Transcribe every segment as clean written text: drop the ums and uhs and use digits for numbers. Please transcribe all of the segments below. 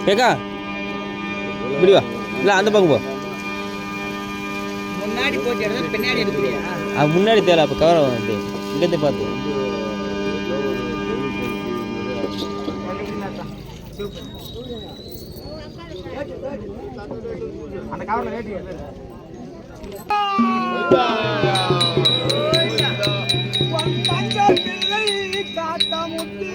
கேக்கா இப்படி வா இல்லை அந்த பக்கம் போ முன்னாடி போச்சு பின்னாடி எடுக்கலையா அது முன்னாடி தேவை அப்போ கவரை வந்து இங்கேருந்து பார்த்து அந்த கவரில் வேட்டி காத்தா முத்து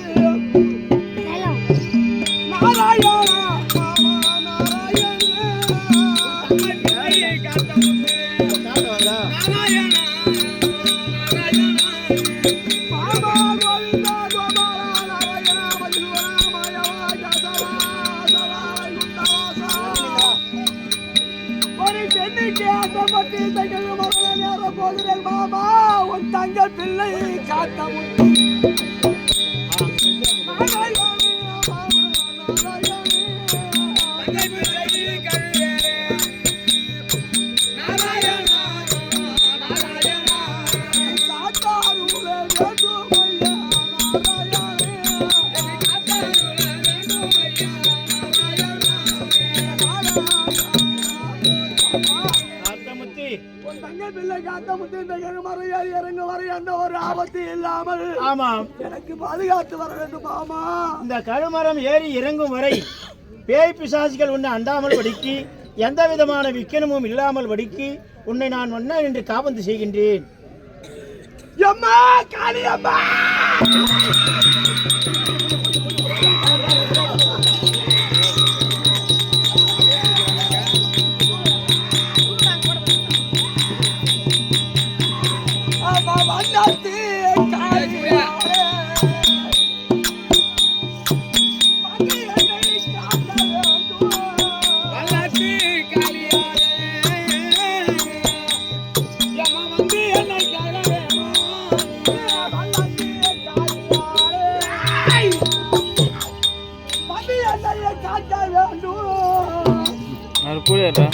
மாமா உன் தங்க பிள்ளை காத்த ஒரு ஆபத்து இல்லாமல் ஆமாம் எனக்கு பாதுகாத்து வர வேண்டும் மாமா. இந்த கழுமரம் ஏறி இறங்கும் வரை பேய் பிசாசிகள் உன்னை அண்டாமல் வடிக்கி எந்த விதமான விக்கனமும் இல்லாமல் வடிக்கி உன்னை நான் ஒன்னா என்று காபந்து செய்கின்றேன். அம்மா காளியம்மா கூடா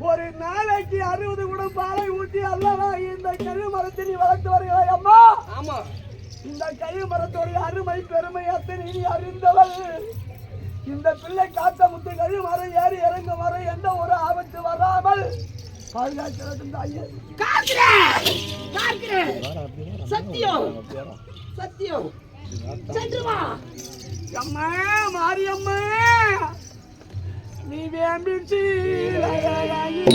ஒரு நாளைக்கு 60 குடம் பாலை ஊட்டி அல்லவா இந்த கழு மரத்தை நீ வளர்த்து வருகிறாய் அம்மா. ஆமா, இந்த கழு மரத்தோடைய அருமை பெருமை அத்தனை நீ அறிந்தவள். இந்த பிள்ளை காத்த முத்து கழு மரம் ஏறி இறங்கும் வரை எந்த ஒரு ஆபத்து வராமல் பாதுகாக்கிறதும் தாயே. சத்தியம் சத்தியம் சென்றுமா அம்மா மாரியம்மா நீ வேம்பிச்சு தாயாரே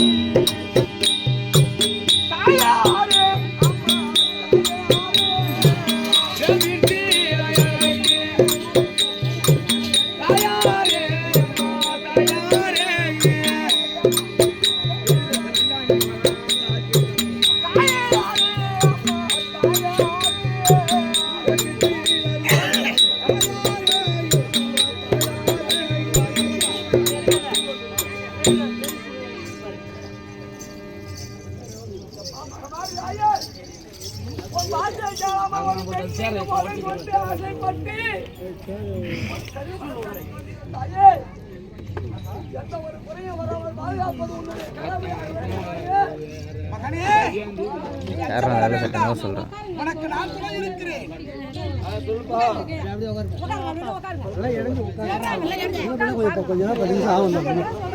சொல்றேன்.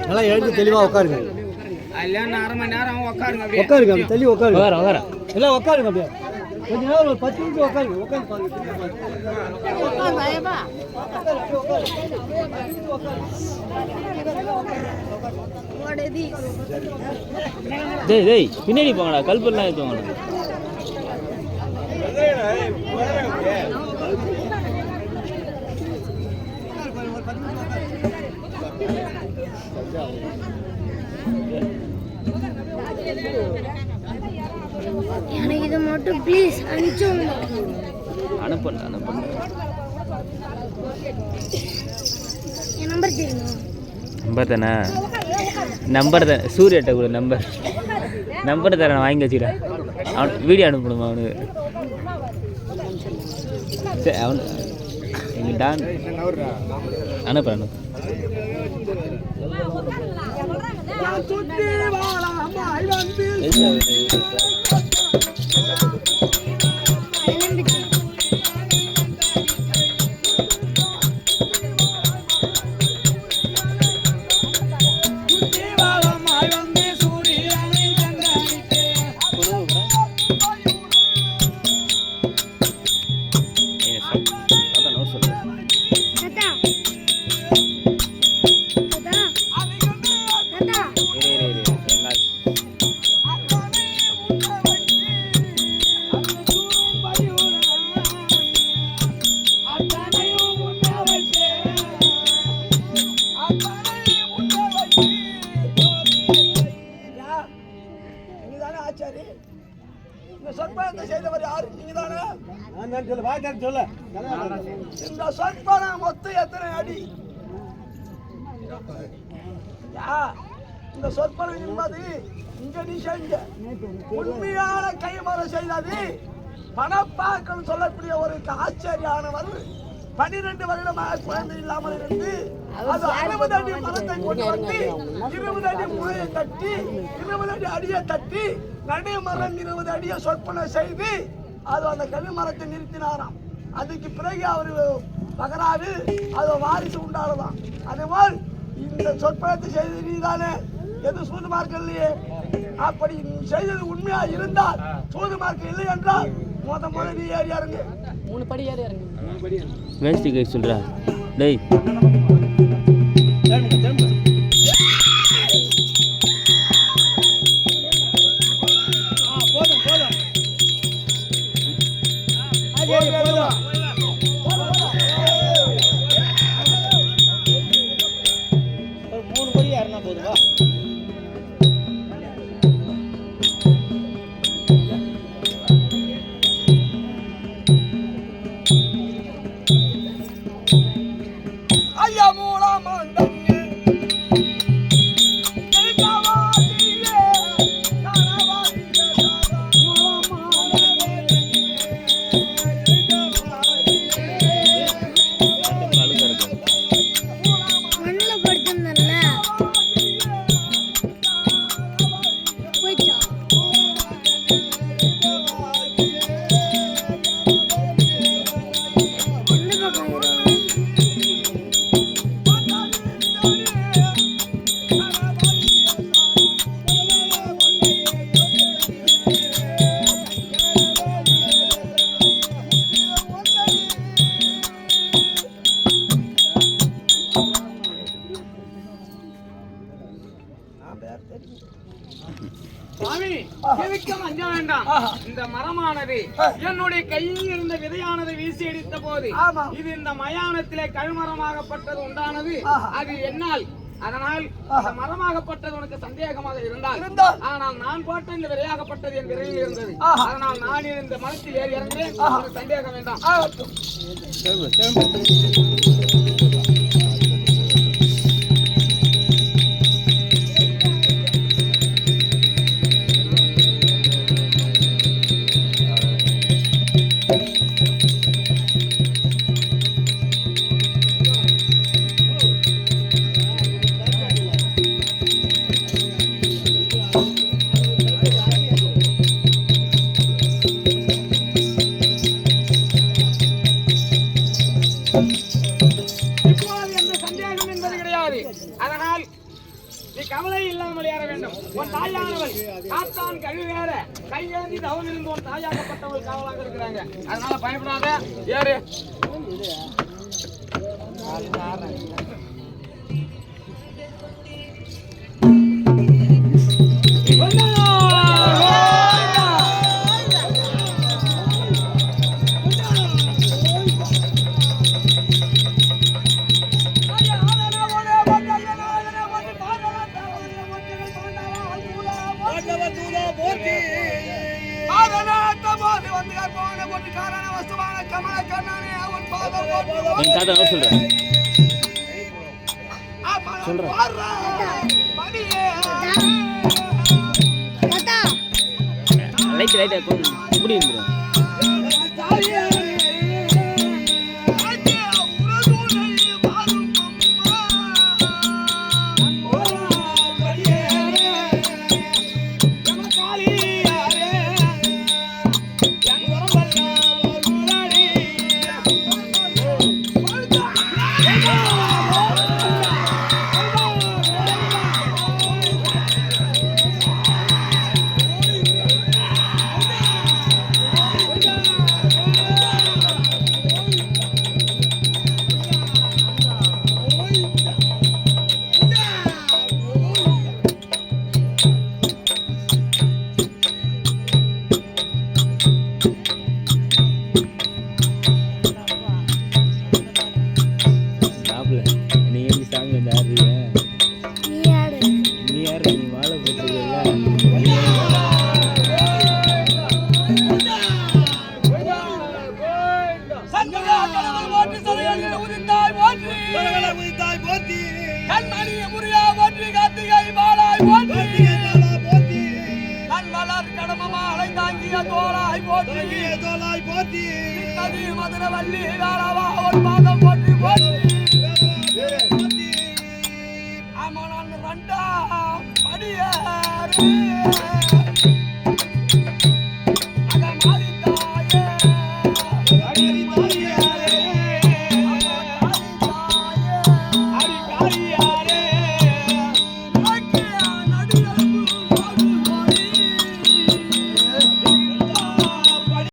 நல்லா எழுந்து தெளிவா உட்காருங்க. அரை மணி நேரம் உட்காருங்க உட்காருங்க தெளிவா உட்காருங்க. எல்லாம் உட்காருங்க அப்படியே கொஞ்ச நேரம் ஒரு 10 நிமிஷம் உட்காருங்க. டேய் பின்னாடி போங்கடா, கல்பெல்லாம் ஏற்றுவாங்கடா. எனக்கு இதை மட்டும் ப்ளீஸ் அனுப்பிச்சு அனுப்புங்க. என் நம்பர் தெரியுமா? நம்பர் தானே? நம்பர் தானே, சூர்யாட்ட கூட நம்பர் தரேன், வாங்கி வச்சுக்கிறேன். அவன் வீடியோ அனுப்பணுமா அவனுக்கு? சரி அவன் எங்கள் டான் அனுப்புறேன். சுத்தி வாழாமாய் வந்து இந்த சொற்பனம் மொத்தம் எத்தனை அடி? இந்த சொற்பனம் என்பது இங்க நீ செஞ்ச உண்மையான கைமறை செய்தது பணப்பாக்கம் சொல்லக்கூடிய ஒரு ஆச்சரியானவர் 12 வருடமாக குழந்தை இல்லாமல் இருந்து அது 60 அடி மரத்தை கொண்டு வந்து 20 அடி முறையை கட்டி 20 அடி அடியை தட்டி நடுமரம் 20 அடியை சொற்பனை செய்து அது அந்த கல் மரத்தை நிறுத்தினாராம். அதுக்கு பிறகு அவர் பகராது அது வாரிசு உண்டானதான். அதேபோல் இந்த சொற்பனத்தை செய்தது நீதானே, எது சூது மார்க்கம் இல்லையே. அப்படி நீ செய்தது உண்மையா இருந்தால் சூது மார்க்கம் இல்லை என்றால் முத நீ ஏறி இறங்கு. 3 படி ஏறி இறங்கு. வேஸ்டி கை சொல்கிறா டேய். இந்த மரமானது என்னுடைய கையில் இருந்த விதையானது வீசி அடித்த போது இது இந்த மயானத்திலே கழுமரமாகப்பட்டது உண்டானது. அது என்னால் அதனால் இந்த மரமாகப்பட்டது உனக்கு சந்தேகமாக இருந்தால், ஆனால் நான் போட்ட இந்த விதையாகப்பட்டது என் விரைவில் இருந்தது. அதனால் நான் இந்த மரத்தில் ஏறி இறங்குறேன். சந்தேகம் வேண்டாம். அதனால் நீ கவலை இல்லாமல் ஏற வேண்டும். உன் தாயானவள் காத்தான் கழுவேற கையேந்தி தவம் இருந்து உன் தாயாகப்பட்டவள் காவலாக இருக்கிறாங்க. அதனால பயப்படாத, ஏறு. லைட் இப்படி இருந்துடும். படியாறு